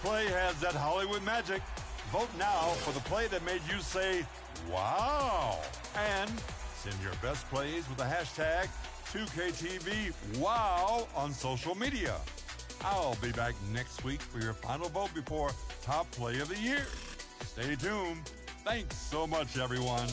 play has that Hollywood magic. Vote now for the play that made you say, wow. And send your best plays with the hashtag 2KTVWOW on social media. I'll be back next week for your final vote before Top Play of the Year. Stay tuned. Thanks so much, everyone.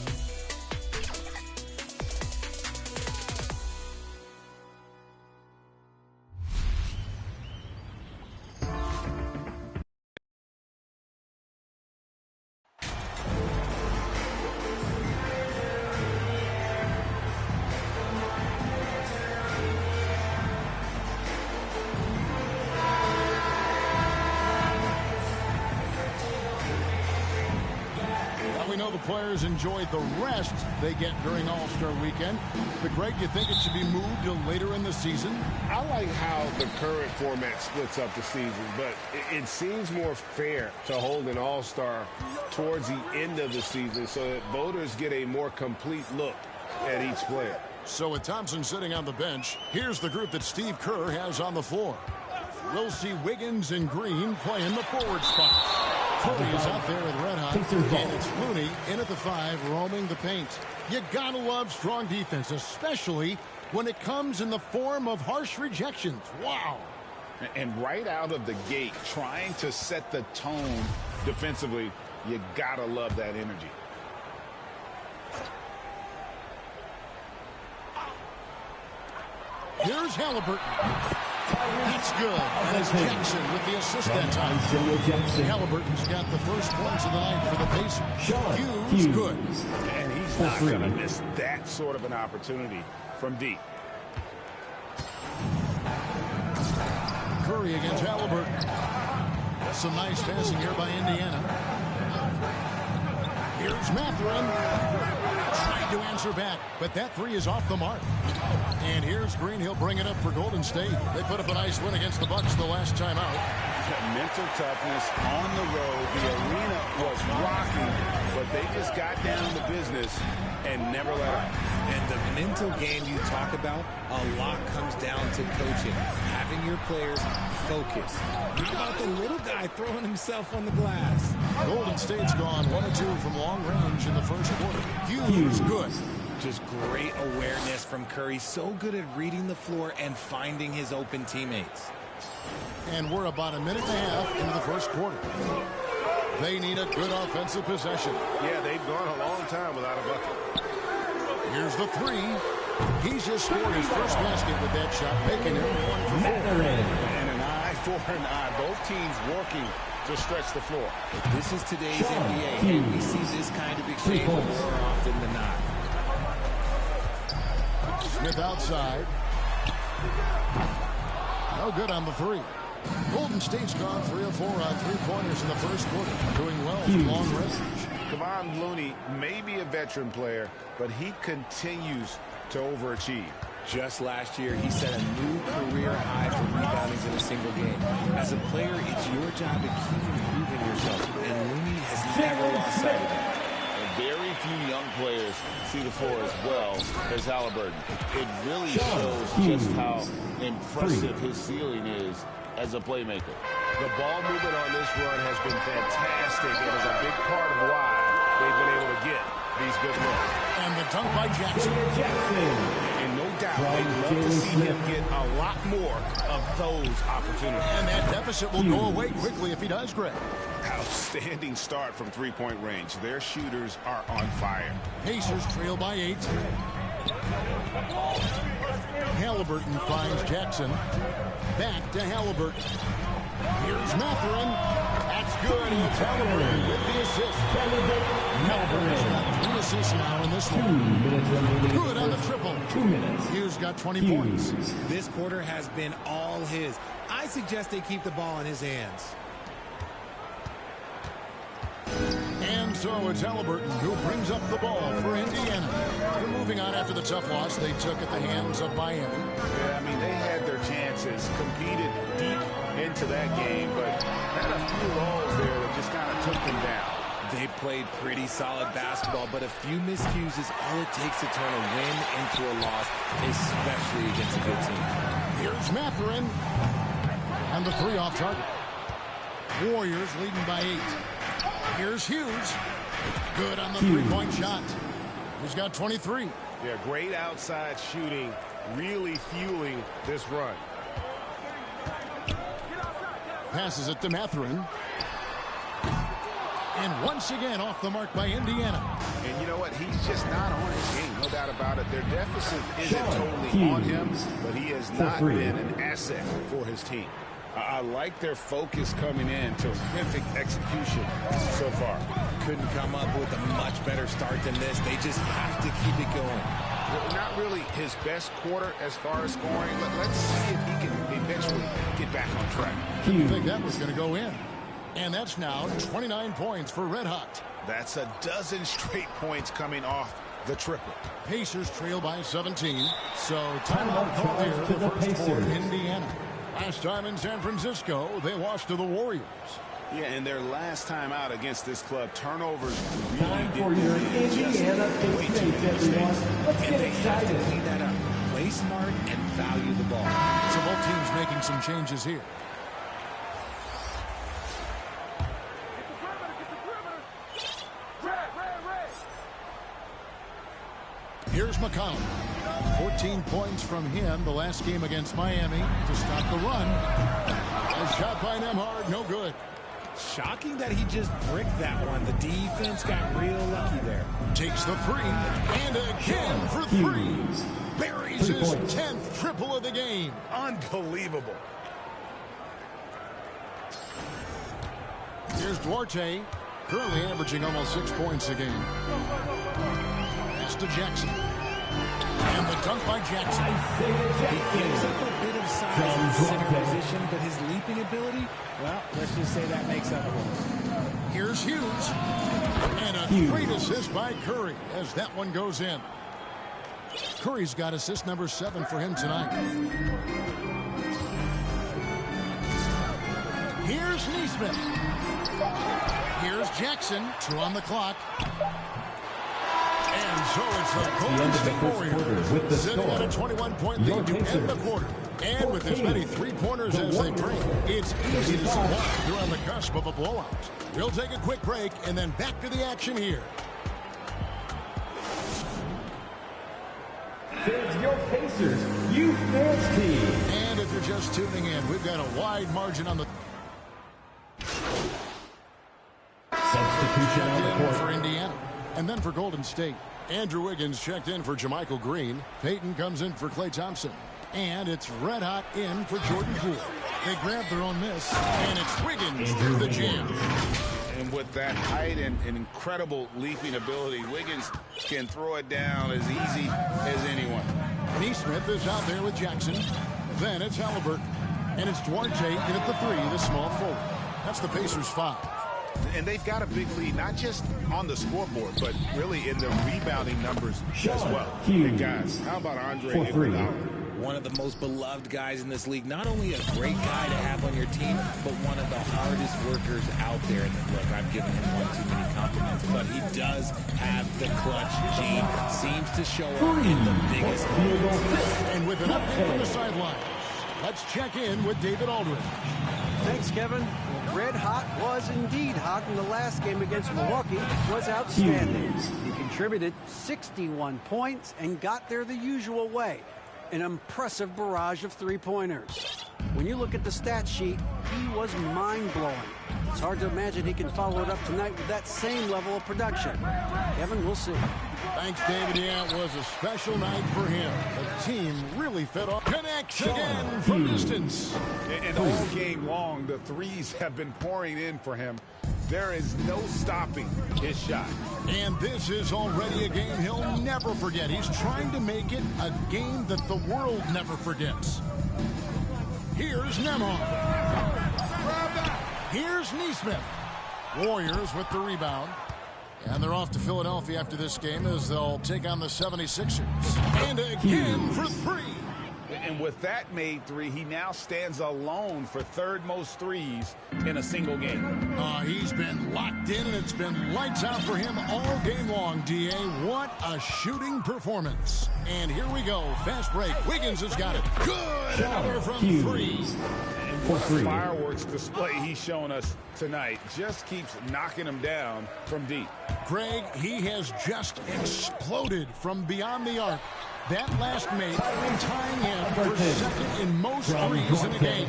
Players enjoyed the rest they get during All-Star Weekend. But, Greg, you think it should be moved to later in the season? I like how the current format splits up the season, but it seems more fair to hold an All-Star towards the end of the season so that voters get a more complete look at each player. So with Thompson sitting on the bench, here's the group that Steve Kerr has on the floor. We'll see Wiggins and Green playing the forward spots. Curry is out there with red hot, and it's Looney in at the 5, roaming the paint. You gotta love strong defense, especially when it comes in the form of harsh rejections. Wow. And right out of the gate, trying to set the tone defensively, you gotta love that energy. Here's Halliburton. That's good. And it's Jackson with the assist that time. Halliburton's got the first points of the night for the Pacers. Hughes, good. And he's not going to miss that sort of an opportunity from deep. Curry against Halliburton. Some nice passing here by Indiana. Here's Mathurin. Trying to answer back, but that three is off the mark. And here's Green. He'll bring it up for Golden State. They put up a nice win against the Bucks the last time out. Mental toughness on the road. The arena was rocking, but they just got down to business and never let up. And the mental game you talk about, a lot comes down to coaching, having your players focused. How about the little guy throwing himself on the glass? Golden State's gone 1 of 2 from long range in the first quarter. Hughes, good. Just great awareness from Curry. So good at reading the floor and finding his open teammates. And we're about a minute and a half into the first quarter. They need a good offensive possession. Yeah, they've gone a long time without a bucket. Here's the three. He's just scored his first basket with that shot, making him 1 for 4. And an eye for an eye. Both teams working to stretch the floor. This is today's NBA, and we see this kind of exchange more often than not. Smith outside. No good on the three. Golden State's gone 3 of 4 on 3-pointers in the first quarter. Doing well from long range. Kevon Looney may be a veteran player, but he continues to overachieve. Just last year, he set a new career high for reboundings in a single game. As a player, it's your job to keep improving yourself, and Looney has never lost sight of that. Very few young players see the floor as well as Halliburton. It really shows just how impressive his ceiling is as a playmaker. The ball movement on this run has been fantastic and is a big part of why they've been able to get these good looks. And the dunk by Jackson. And no doubt, they'd love to see him get a lot more of those opportunities. And that deficit will go away quickly if he does, Greg. Outstanding start from three-point range. Their shooters are on fire. Pacers trail by 8. Halliburton finds Jackson. Back to Halliburton. Here's Mathurin. That's good. It's Halliburton with the assist. Halliburton's got 3 assists now in this one. Good on the triple. 2 minutes. Hughes got 20 points. This quarter has been all his. I suggest they keep the ball in his hands. And so it's Halliburton who brings up the ball for Indiana. They're moving on after the tough loss they took at the hands of Miami. Yeah, I mean, they had their chances, competed deep into that game, but had a few lulls there that just kind of took them down. They played pretty solid basketball, but a few miscues is all it takes to turn a win into a loss, especially against a good team. Here's Mathurin. And the 3 off target. Warriors leading by 8. Here's Hughes. Good on the three-point shot. He's got 23. Yeah, great outside shooting, really fueling this run. Passes it to Mathurin. And once again off the mark by Indiana. And you know what? He's just not on his game, no doubt about it. Their deficit isn't totally on him, but he has not been an asset for his team. I like their focus coming in. Terrific execution so far. Couldn't come up with a much better start than this. They just have to keep it going. Well, not really his best quarter as far as scoring, but let's see if he can eventually get back on track. Didn't think that was going to go in. And that's now 29 points for Red Hot. That's a dozen straight points coming off the triple. Pacers trail by 17. So timeout call here, the first for Indiana. Last time in San Francisco, they lost to the Warriors. Yeah, and their last time out against this club, turnovers really time for your Indiana Pacers, everyone. Let's get excited. To clean that up. Play smart and value the ball. So both teams making some changes here. Here's McCollum. 14 points from him the last game against Miami to stop the run. A shot by Nembhard, no good. Shocking that he just bricked that one. The defense got real lucky there. Takes the three, and again for three. Buries his 10th triple of the game. Unbelievable. Here's Duarte, currently averaging almost 6 points a game. Pass to Jackson. And the dunk by Jackson. He gives up a bit of size in the center position, but his leaping ability, well, let's just say that makes up for it. Here's Hughes. And a great assist by Curry as that one goes in. Curry's got assist number 7 for him tonight. Here's Neesmith. Here's Jackson. 2 on the clock. And so it's the Golden State Warriors sitting at a 21-point lead to end the quarter. And with as many three-pointers as they bring, it's easy to see why they're on the cusp of a blowout. We'll take a quick break and then back to the action here. There's your Pacers Youth Dance Team. And if you're just tuning in, we've got a wide margin on the substitution on the court for Indiana. And then for Golden State, Andrew Wiggins checked in for JaMychal Green. Peyton comes in for Klay Thompson. And it's Red Hot in for Jordan Poole. They grab their own miss, and it's Wiggins through the jam. And with that height and incredible leaping ability, Wiggins can throw it down as easy as anyone. Neesmith is out there with Jackson. Then it's Halliburton. And it's Duarte in at the 3, the small forward. That's the Pacers' 5. And they've got a big lead, not just on the scoreboard, but really in the rebounding numbers as well. And guys, how about Andre Iguodala? One of the most beloved guys in this league. Not only a great guy to have on your team, but one of the hardest workers out there. And look, I've given him one too many compliments, but he does have the clutch gene. Seems to show up in the biggest moments. And with an update from the sidelines, let's check in with David Aldridge. Thanks, Kevin. Red Hot was indeed hot, and the last game against Milwaukee was outstanding. He contributed 61 points and got there the usual way. An impressive barrage of three-pointers. When you look at the stat sheet, he was mind-blowing. It's hard to imagine he can follow it up tonight with that same level of production. Kevin, we'll see. Thanks, David. Yeah, it was a special night for him. The team really fed off. Connects again from distance. And all game long, the threes have been pouring in for him. There is no stopping his shot. And this is already a game he'll never forget. He's trying to make it a game that the world never forgets. Here's Nembhard. Here's Neesmith. Warriors with the rebound. And they're off to Philadelphia after this game as they'll take on the 76ers. And again for 3. And with that made 3, he now stands alone for third most threes in a single game. He's been locked in, and it's been lights out for him all game long, D.A. What a shooting performance. And here we go. Fast break. Wiggins has got it. Good. Another from 3. And for three. Fireworks display he's shown us tonight. Just keeps knocking them down from deep. Greg, he has just exploded from beyond the arc. That last mate tying him for second in most threes in a game.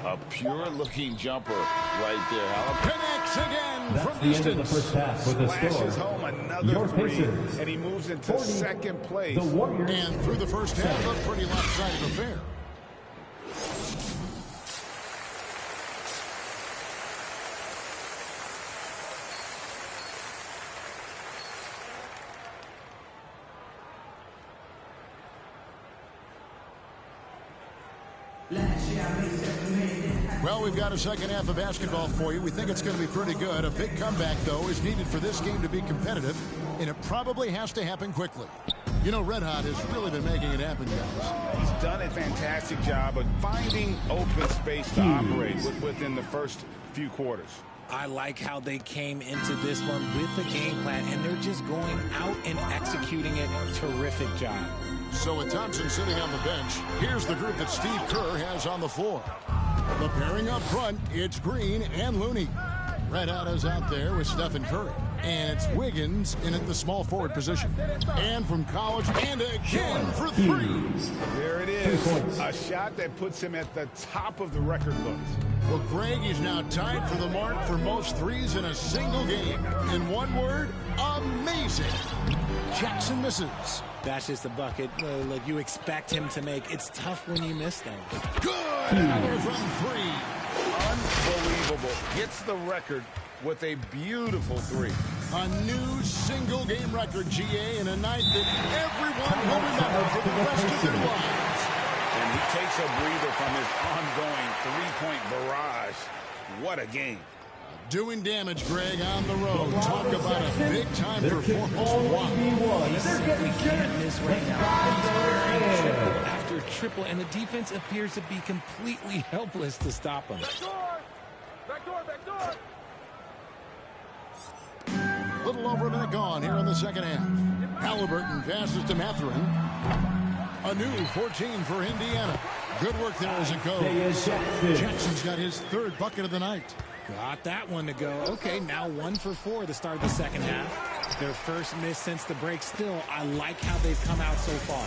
A pure-looking jumper right there. Connects again That's from the distance. end of the first half with a Flashes score. home another Your three, Pacers, and he moves into 40, second place. The Warriors. And through the first half, a pretty lopsided affair. Well, we've got a second half of basketball for you. We think it's going to be pretty good. A big comeback, though, is needed for this game to be competitive, and it probably has to happen quickly. You know, Red Hot has really been making it happen, guys. He's done a fantastic job of finding open space to operate within the first few quarters. I like how they came into this one with a game plan, and they're just going out and executing it. Terrific job. So with Thompson sitting on the bench, here's the group that Steve Kerr has on the floor. The pairing up front, it's Green and Looney. Red Hot is out there with Stephen Curry. And it's Wiggins in at the small forward position. And from college, and again for three. There it is. A shot that puts him at the top of the record books. Well, Greg is now tied for the mark for most threes in a single game. In one word, amazing. Jackson misses. That's just a bucket like you expect him to make. It's tough when you miss them. Good. Another from three. Unbelievable. Gets the record with a beautiful three. A new single-game record, GA, in a night that everyone will remember for the rest of their lives. And he takes a breather from his ongoing three-point barrage. What a game. Doing damage, Greg, on the road. Talk about a big-time performance. Wow. He simply can't miss right now. He's wearing triple after triple, and the defense appears to be completely helpless to stop him. Back door. A little over a minute gone here in the second half. Halliburton passes to Mathurin. A new 14 for Indiana. Good work there as it goes. Jackson's got his third bucket of the night. Got that one to go. Okay, now 1 for 4 to start the second half. Their first miss since the break. Still, I like how they've come out so far.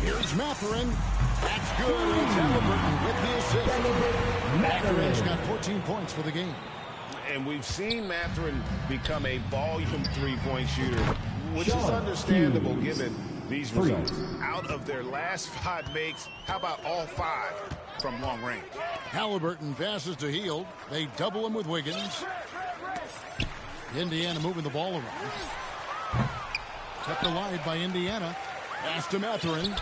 Here's Mathurin. That's good. It's Halliburton with the assist. Mathurin's got 14 points for the game. And we've seen Mathurin become a volume three-point shooter, which is understandable given these results. Out of their last 5 makes, how about all 5 from long range? Halliburton passes to Hield. They double him with Wiggins. Indiana moving the ball around. Kept alive by Indiana. Pass to Mathurin.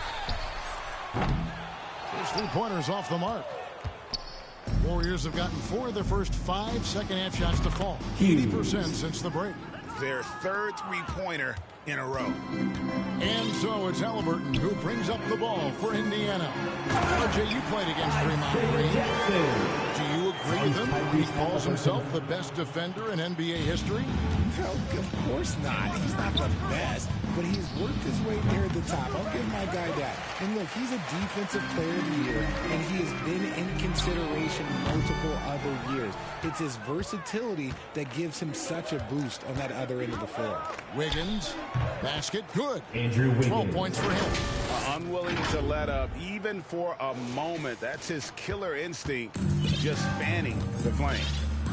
His three-pointers off the mark. Warriors have gotten 4 of their first 5 second-half shots to fall. 80% since the break. Their third three-pointer in a row. And so it's Halliburton who brings up the ball for Indiana. RJ, you played against Draymond Green. Do you agree with him? He calls himself the best defender in NBA history? No, of course not. He's not the best, but he's worked his way near the top. I'll give my guy that. And look, he's a defensive player of the year, and he has been in consideration multiple other years. It's his versatility that gives him such a boost on that other end of the floor. Wiggins, basket, good. Andrew Wiggins. 12 points for him. Unwilling to let up, even for a moment. That's his killer instinct, just fanning the flame.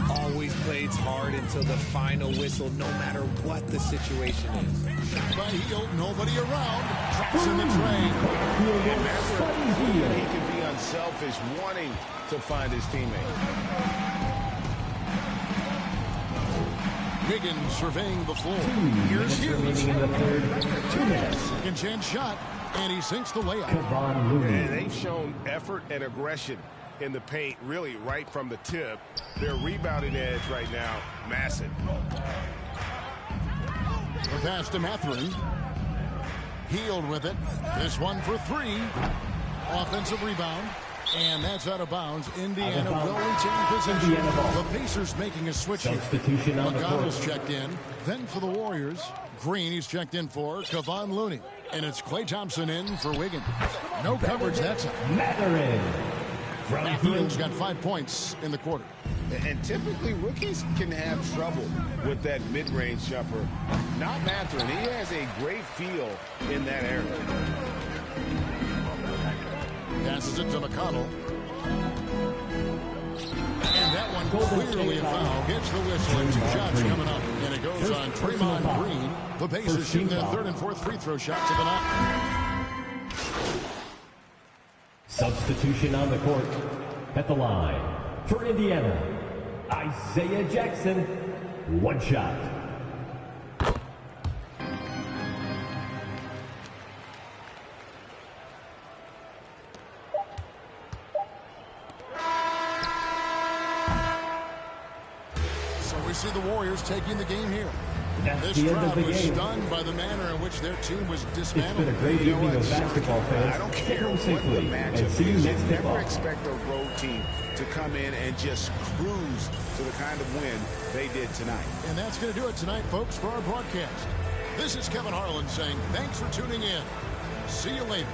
Always plays hard until the final whistle, no matter what the situation is. By Hield, nobody around. Drops in the tray. He can be unselfish, wanting to find his teammate. Wiggins surveying the floor. 2 Here's minutes Hughes. remaining in the third. 2 minutes. Second chance shot, and he sinks the layup. Kevon Looney. And they've shown effort and aggression in the paint, really right from the tip. Their rebounding edge right now, massive. The pass to Mathurin. Hield with it. This one for 3. Offensive rebound. And that's out of bounds. Indiana will retain possession. The Pacers making a switch here. Substitution on the court. McConnell's checked in. Then for the Warriors, Green he's checked in for Kevon Looney. And it's Klay Thompson in for Wiggins. No coverage that time. Mathurin. Matherin's got 5 points in the quarter. And typically, rookies can have trouble with that mid-range jumper. Not Matherin. He has a great feel in that area. Passes it to McConnell. And that one clearly a foul. Gets the whistle and 2 shots coming up. And it goes on Draymond Green. The Pacers shooting their 3rd and 4th free throw shots of the night. Substitution on the court. At the line for Indiana, Isaiah Jackson. 1 shot. We see the Warriors taking the game here. That's This the end of crowd the was game. stunned by the manner in which their team was It's dismantled. been a great evening of basketball, fans. I don't Get care home what the safely matchup and see you is. next Never tip-off. expect a road team to come in and just cruise to the kind of win they did tonight. And that's going to do it tonight, folks, for our broadcast. This is Kevin Harlan saying thanks for tuning in. See you later.